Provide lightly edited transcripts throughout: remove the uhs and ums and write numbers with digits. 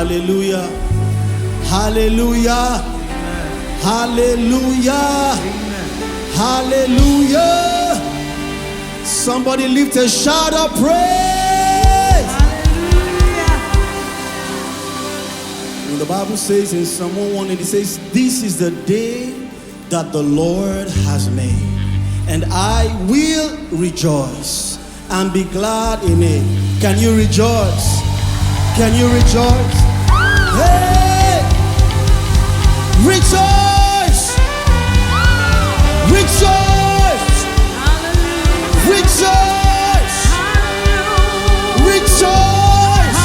Hallelujah. Hallelujah. Hallelujah. Hallelujah. Somebody lift a shout of praise. Hallelujah. And the Bible says in Psalm 118, it says, this is the day that the Lord has made, and I will rejoice and be glad in it. Can you rejoice? Can you rejoice? Hey! Rejoice! Rejoice! Rejoice! Rejoice!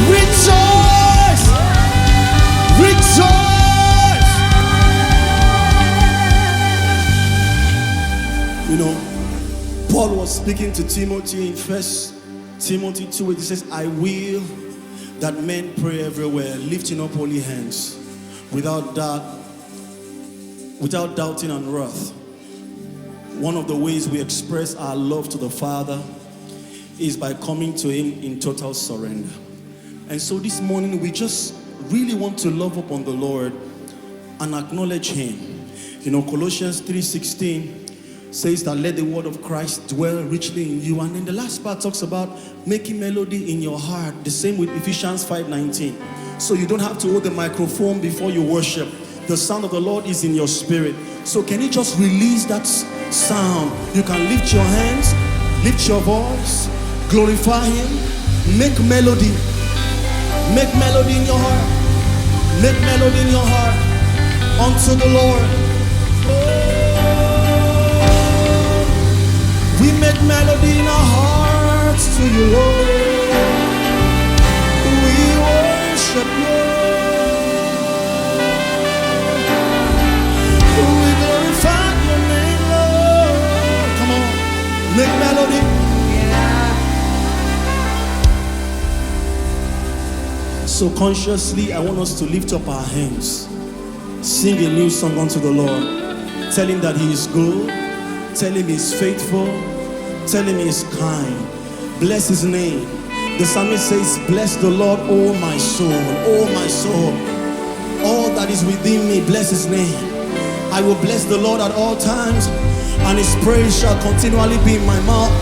Rejoice! Rejoice! You know, Paul was speaking to Timothy in 1 Timothy 2, it says, I will that men pray everywhere, lifting up holy hands, without doubting and wrath. One of the ways we express our love to the Father is by coming to Him in total surrender. And so this morning we just really want to love upon the Lord and acknowledge Him. You know, Colossians 3:16 says that let the word of Christ dwell richly in you. And then the last part talks about making melody in your heart. The same with Ephesians 5:19. So you don't have to hold the microphone before you worship. The sound of the Lord is in your spirit. So can you just release that sound? You can lift your hands, lift your voice, glorify Him, make melody. Make melody in your heart. Make melody in your heart unto the Lord. We make melody in our hearts to you, Lord. We worship you. We glorify your name, Lord. Come on, make melody. Yeah. So consciously, I want us to lift up our hands, sing a new song unto the Lord, tell Him that He is good. Tell Him He's faithful. Tell Him He's kind. Bless His name. The psalmist says, bless the Lord, oh my soul. Oh my soul. All that is within me, bless His name. I will bless the Lord at all times, and His praise shall continually be in my mouth.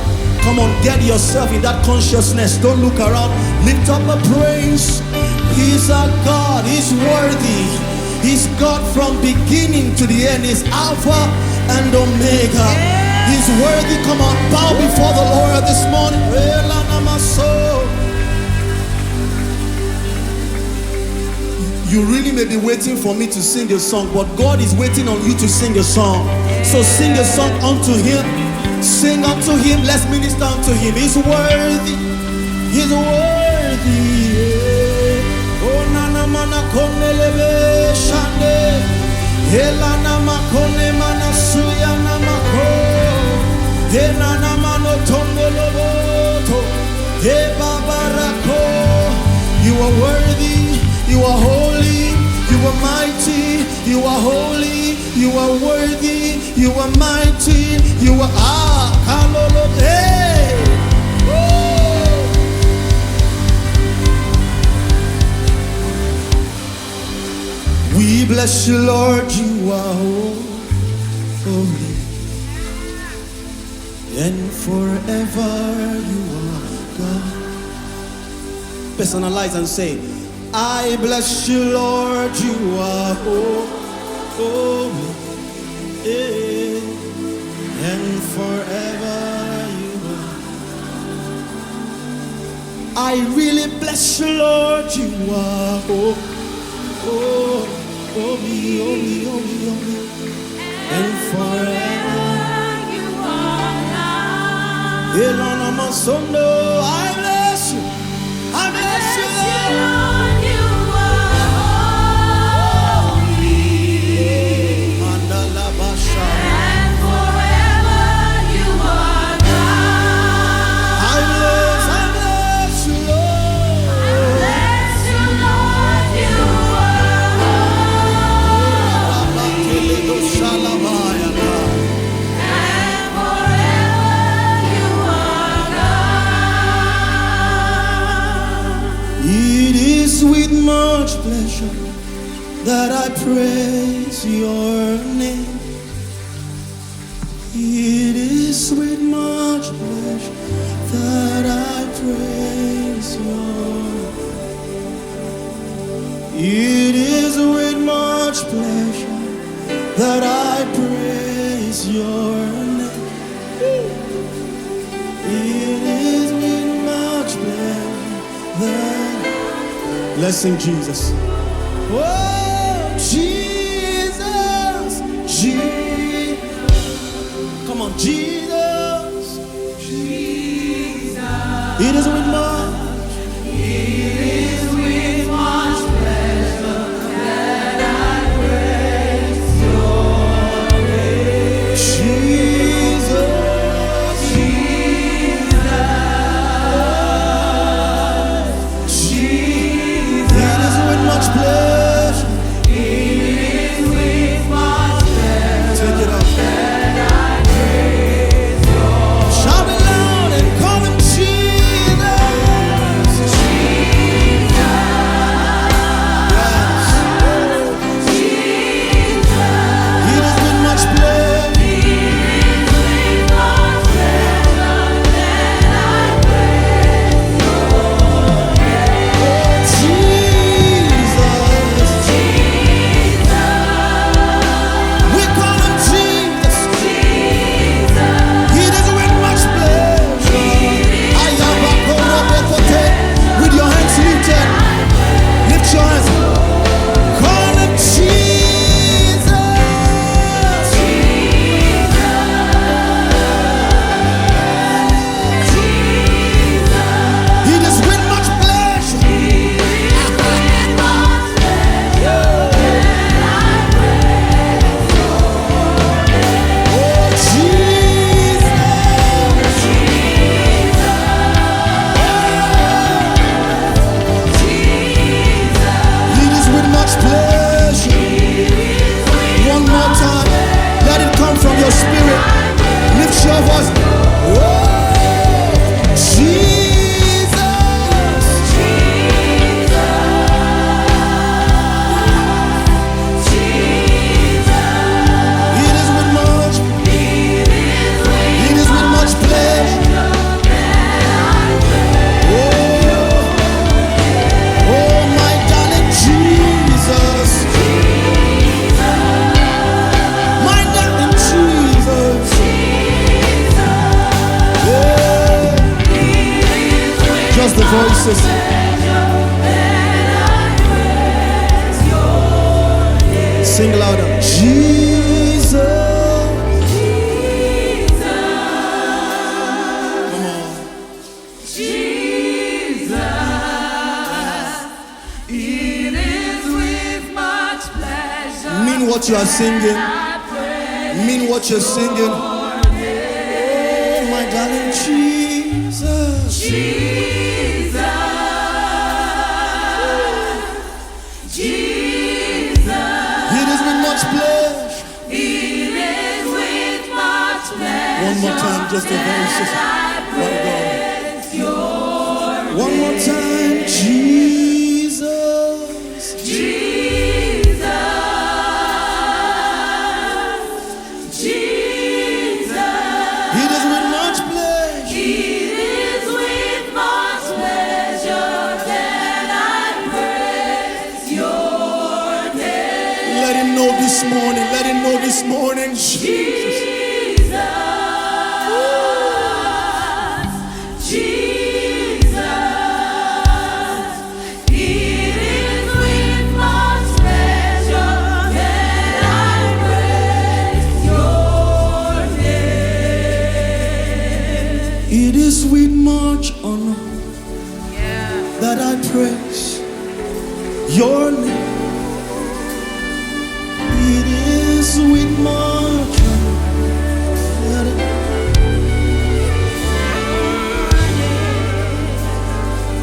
Come on, get yourself in that consciousness. Don't look around. Lift up a praise. He's our God. He's worthy. He's God from beginning to the end. He's Alpha and Omega. He's worthy. Come on, bow before the Lord this morning. You really may be waiting for me to sing a song, but God is waiting on you to sing a song. So sing a song unto Him. Sing unto Him. Let's minister unto Him. He's worthy. He's worthy. Oh, nana mana konelebe shande. Elana makone manasuya namako. Enana mano tongoloboto. E babarako. You are worthy. You are holy. You are mighty. You are holy. You are worthy. You are mighty. You are kalolo. Hey. We bless you, Lord, you are holy, and forever you are God. Personalize and say, I bless you, Lord, you are holy, and forever you are. I really bless you, Lord, you are holy. Holy, holy, holy, holy, and forever you are God. Elana Masondo, I bless you, I bless you, Lord, you are holy, and forever you are God. I bless you, Lord, I bless you, Lord, you much pleasure that I praise your name. It is with much pleasure that I praise your name. It is with much pleasure that I praise your name. It is with much pleasure that... Let's sing Jesus. Oh, Jesus, Jesus. Come on, Jesus. Jesus. It is with much. It is with much pleasure that I praise your name. Jesus. Jesus. It is with much pleasure. It is with much pleasure. Take it up. Shout it loud and call him Jesus. Jesus. Yes. Jesus. It is with much pleasure. It is with much pleasure that I praise your name. Jesus. Jesus. We call him Jesus. Jesus. It is with much pleasure. Ayabakorabekote. With your hands lifted. Lift your hands. Call him Jesus. Jesus. It is with much pleasure. Oh, Jesus. It is with much pleasure. One more time. Let it come from your spirit. Lift your voice. Oh, Jesus. It is with much. It is with much pleasure. Oh, my darling Jesus. My darling Jesus. Yeah. Just the voices. Sing louder. Jesus. Come on. Mean what you are singing. Mean what you're singing. Oh, my darling Jesus. It is with much pleasure. One more time, just the voices. My God. One more time, Jesus. It is with much pleasure. Let him know this morning. Let him know this morning. Jesus. It is with much honor that I praise your name. It is with much honor that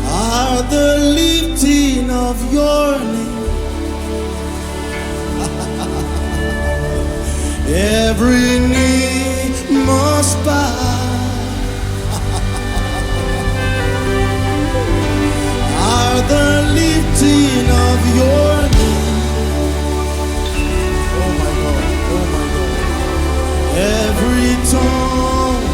are the lifting of your name. Every knee must bow. Are the lifting shouting of your name. Oh my God, oh my God. Every tongue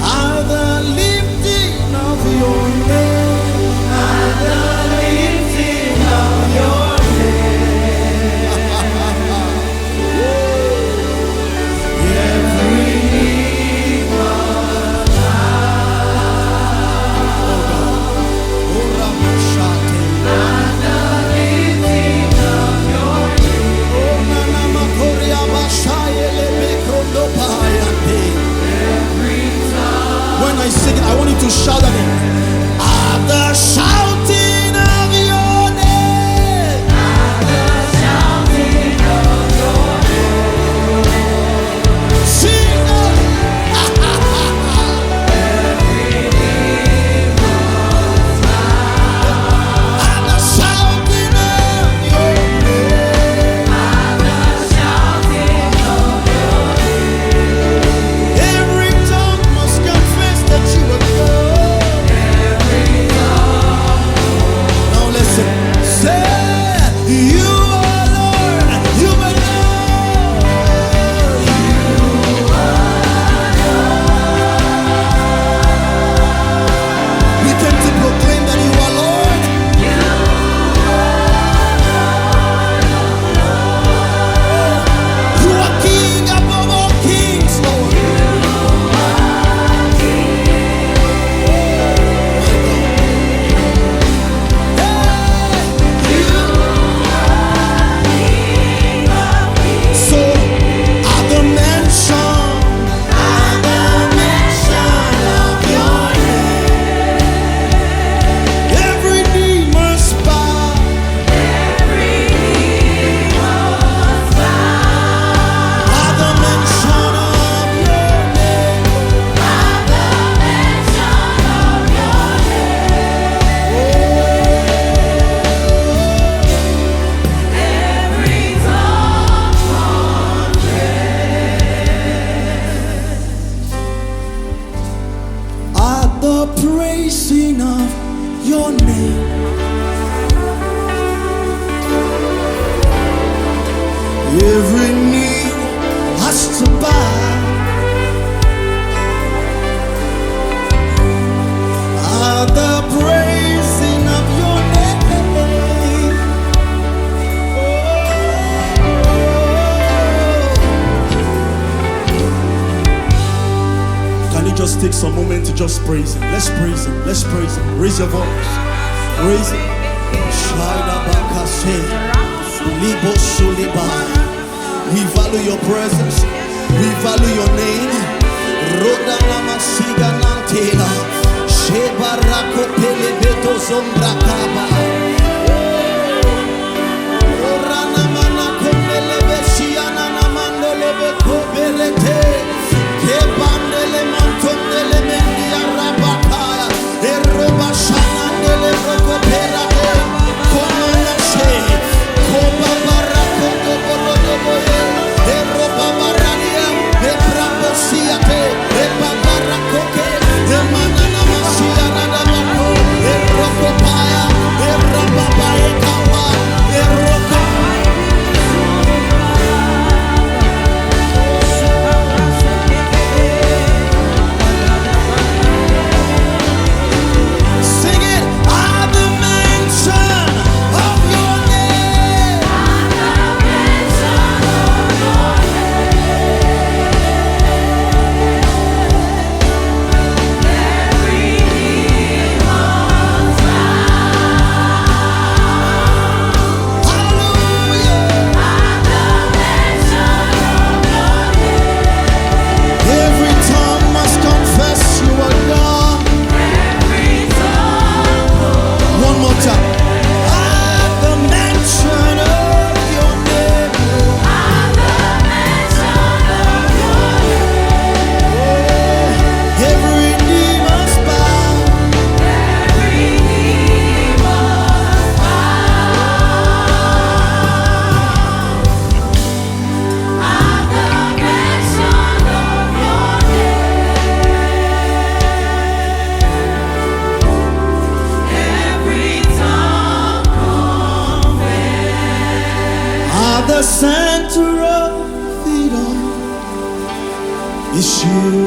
at the lifting of your name, at the lifting of your name. Every knee must bow. Oh God, oh Ramashate, at the lifting of your name. Oh Nana Makoria Bashayele Bekrondo Payante. When I sing it, I want you to shout at it. At the shouting of your name. At the shouting of your name. Sing it. Every knee must bow. At the shouting of your name. At the shouting of your name. Every tongue must confess that you are God. Every tongue. Now listen. Say you are Lord. You are Lord. We came to proclaim that you are Lord. You are King above all kings, Lord. So at the mention of your name, every knee must bow. Every knee must bow. At the mention of your name, at the mention of your name, every tongue confess. At the praising of your name, every knee has to bow. At the praising of your name. Can you just take some moment to just praise him? Let's praise him. Let's praise him. Raise your voice. Raise it. Shaida Bakase. Libo Suliba. We value your presence. We value your name. Roda Namasiga Nantela. Sheba Rako Pelebeto Zombra Kaba. Orana Mana Komelebe Shiana Namando Lebe Koberete. Kebandele Mantondele Mendia Rabakaya. Eroba Shanandele Roko Perade. Komana She. Koba Barako Doborodoboye. Eroba Barania. Ebrabo Siate. Eba Barakoke. Emanana Masiana Dabako. Eroko Paya. the center of it all is you.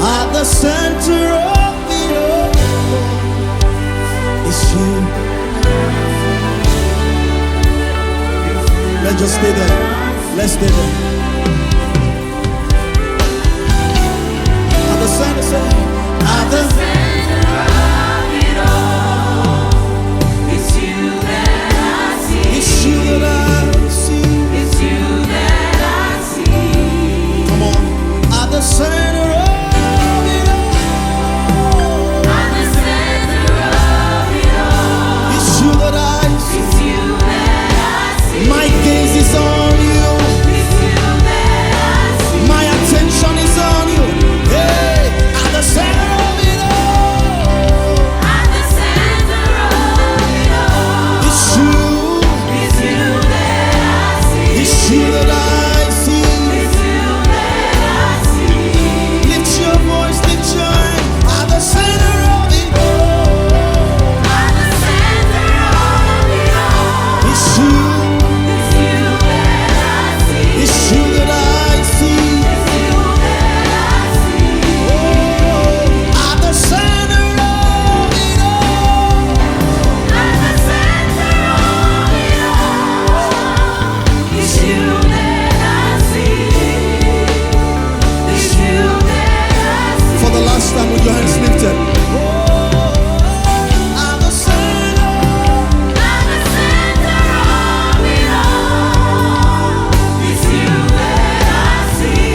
At the center of it all is you. Let's just stay there. Let's stay there. At the center of it all, it's you that I see. It's you that I see. It's you that I see. Come on. At the center of it all. At the center of it all. It's you that I see. It's you that I see. My gaze is on you. It's you that I see. My attention is on you. Hey, at the center of it all. At the center of it all. It's you. It's you that I see. It's you that I see. It's you that I see. Lift your voice, lift your hand. At the center of it all. At the center of it all. It's you. It's you that I see. It's you that I see. It's you that I see. Oh, at the center of it all. At the center of it all. It's you that I see. It's you that I see. For the last time with your hands lifted. At the center. At the center of it all. It's you that I see.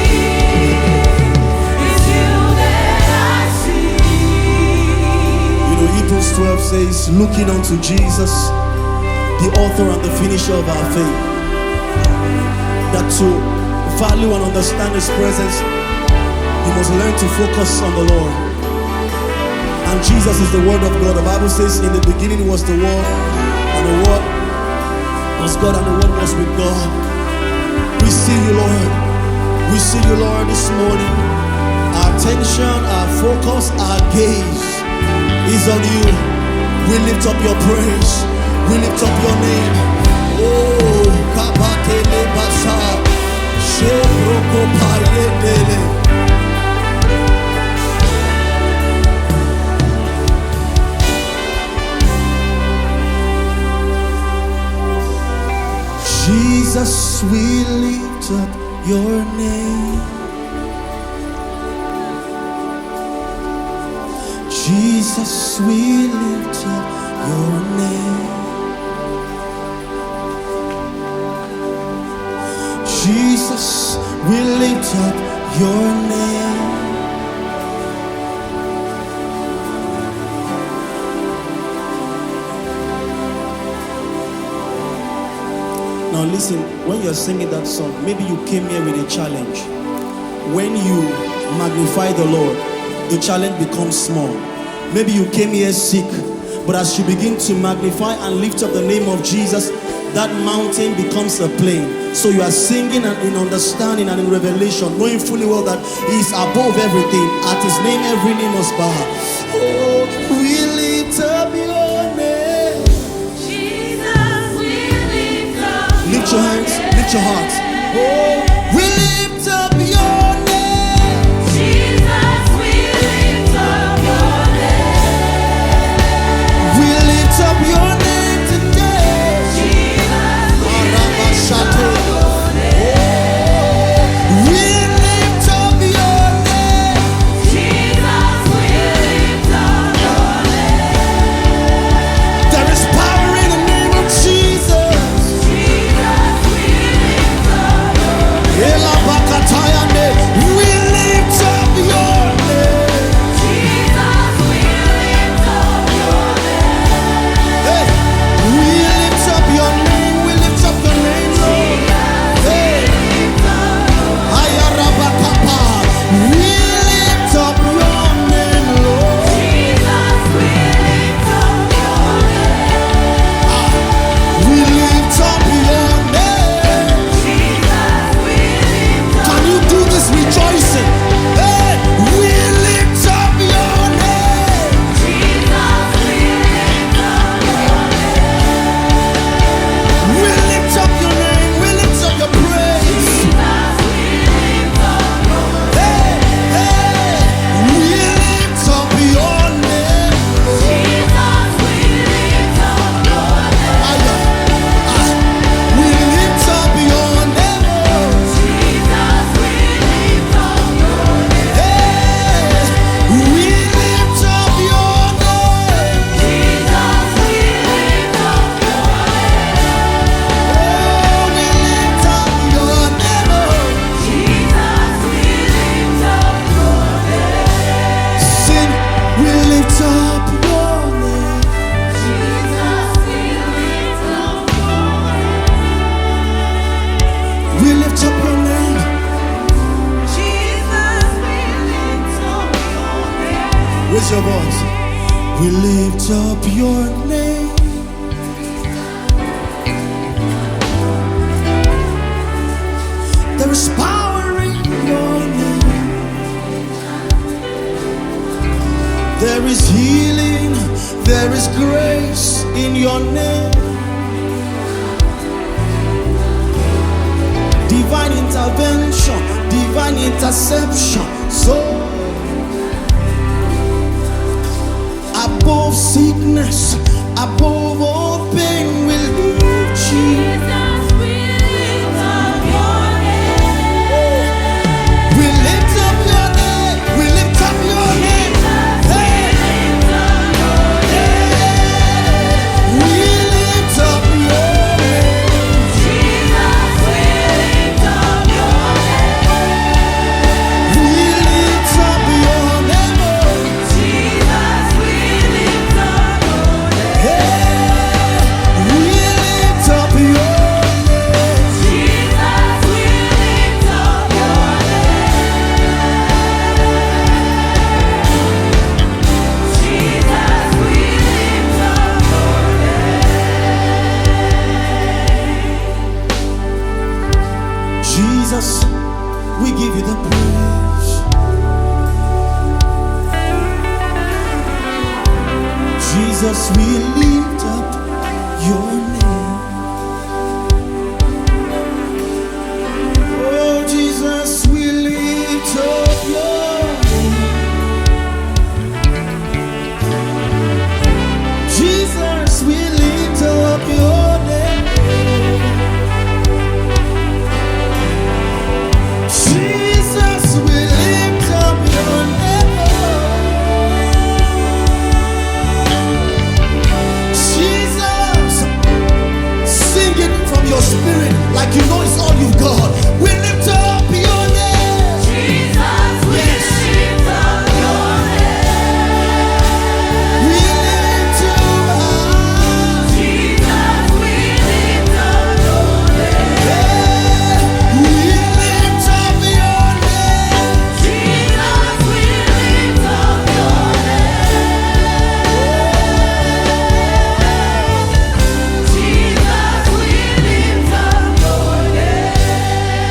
It's you that I see. You know, Hebrews 12 says, looking unto Jesus, the author and the finisher of our faith, that to value and understand His presence, you must learn to focus on the Lord. And Jesus is the Word of God. The Bible says, in the beginning was the Word, and the Word was God, and the Word was with God. We see you, Lord. We see you, Lord, this morning. Our attention, our focus, our gaze is on you. We lift up your praise. We lift up your name. Oh, Kapatele Basa, Shebroko Payedele. Jesus, we lift up your name. Jesus, we lift up your name. Jesus, we lift up your name. Now listen, when you're singing that song, maybe you came here with a challenge. When you magnify the Lord, the challenge becomes small. Maybe you came here sick, but as you begin to magnify and lift up the name of Jesus, that mountain becomes a plain. So you are singing and in understanding and in revelation, knowing fully well that He is above everything. At His name, every knee must bow. Oh, we lift up your name. Jesus, we lift up. Lift your hands, lift your hearts. Oh, we lift up your name. Jesus, we lift up your name. We lift up your name today. Jesus, we lift up your name. We lift up your name. Jesus, we lift up your name. There is power in the name of Jesus. Jesus, we lift up your name. Raise your voice. We lift up your name. There is power in your name. There is healing. There is grace in your name. Divine intervention, divine interception. So above sickness, above all pain, will lift Jesus, we lift up your name. We lift up your name. We lift up your name. Hey. We lift up your name. Jesus, we lift up your name. We lift up your name. Jesus, we lift up your name. Hey. We lift up your name. Jesus, we lift up your name. Jesus, we give you the praise. Jesus, we lift up your name. Oh, Jesus, we lift up your name. Jesus, we lift up your name. Jesus, we lift up your name. Jesus, sing it from your spirit like you know it's all you've got. We lift up your name. Jesus, we lift up your name. We lift you up. Jesus, we lift up your name. Yeah, we lift up your name. Jesus, we lift up your name. Jesus, we lift up your name.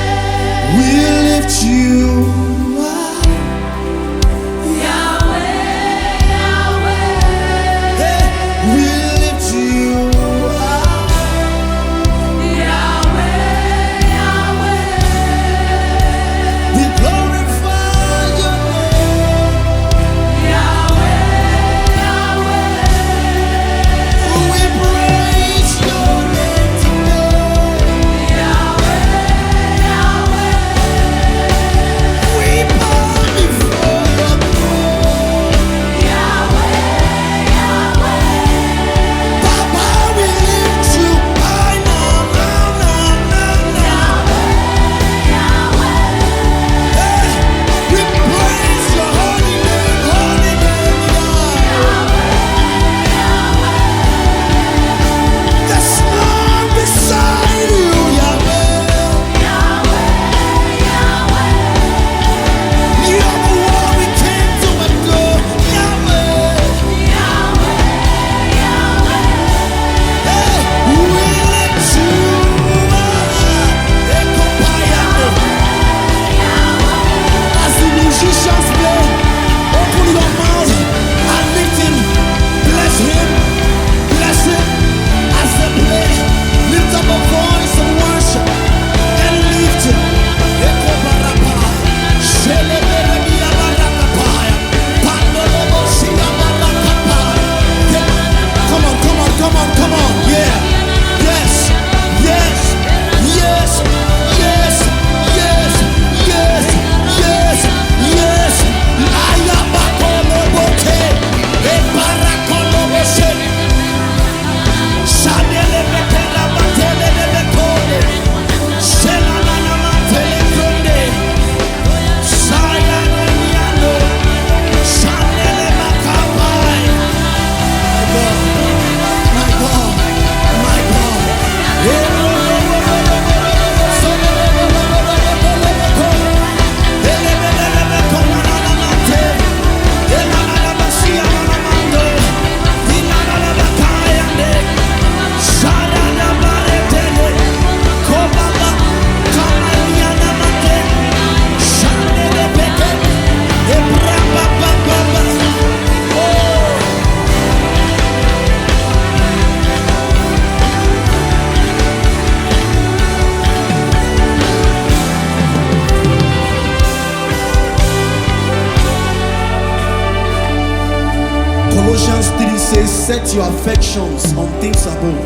set your affections on things above.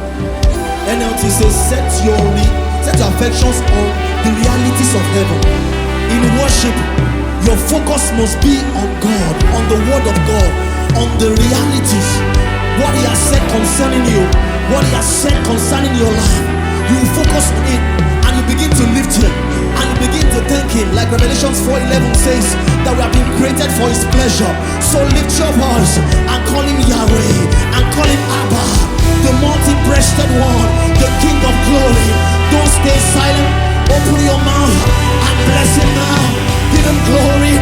NLT says set your affections on the realities of heaven. In worship, your focus must be on God, on the word of God, on the realities, what he has said concerning you, what he has said concerning your life. You focus on it and you begin to lift him and you begin to thank him, like Revelations 4:11 says that we have been created for his pleasure. So lift your voice and call him Yahweh and call him Abba, the multi-breasted one, the King of glory. Don't stay silent, open your mouth and bless him now. Give him glory.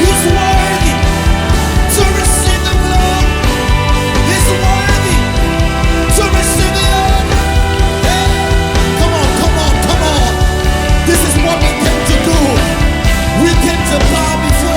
He's worthy to receive the glory. He's worthy to receive the honor. Hey, come on, come on, come on. This is what we came to do. We came to bow before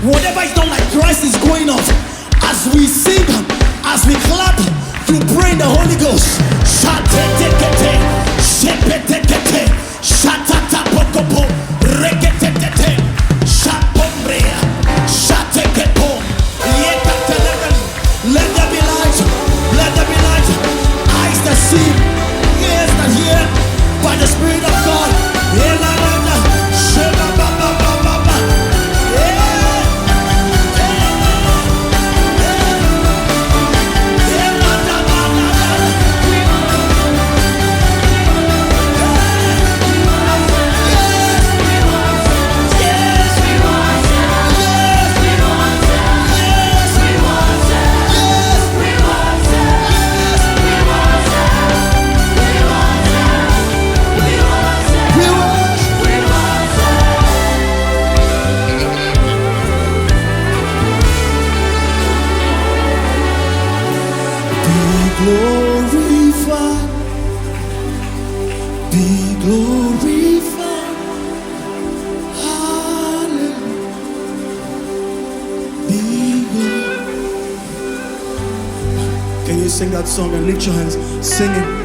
Whatever is not like Christ is going off. As we sing, as we clap, you pray in the Holy Ghost. Shatetekete, shepetekete, shatatapokopo, reketetete, shapombrea, shatekepo, yekateleben. Let there be light, let there be light. Eyes that see, ears that hear, by the Spirit of God. Glorified, be glorified, hallelujah, be glorified. Can you sing that song and lift your hands? Sing it.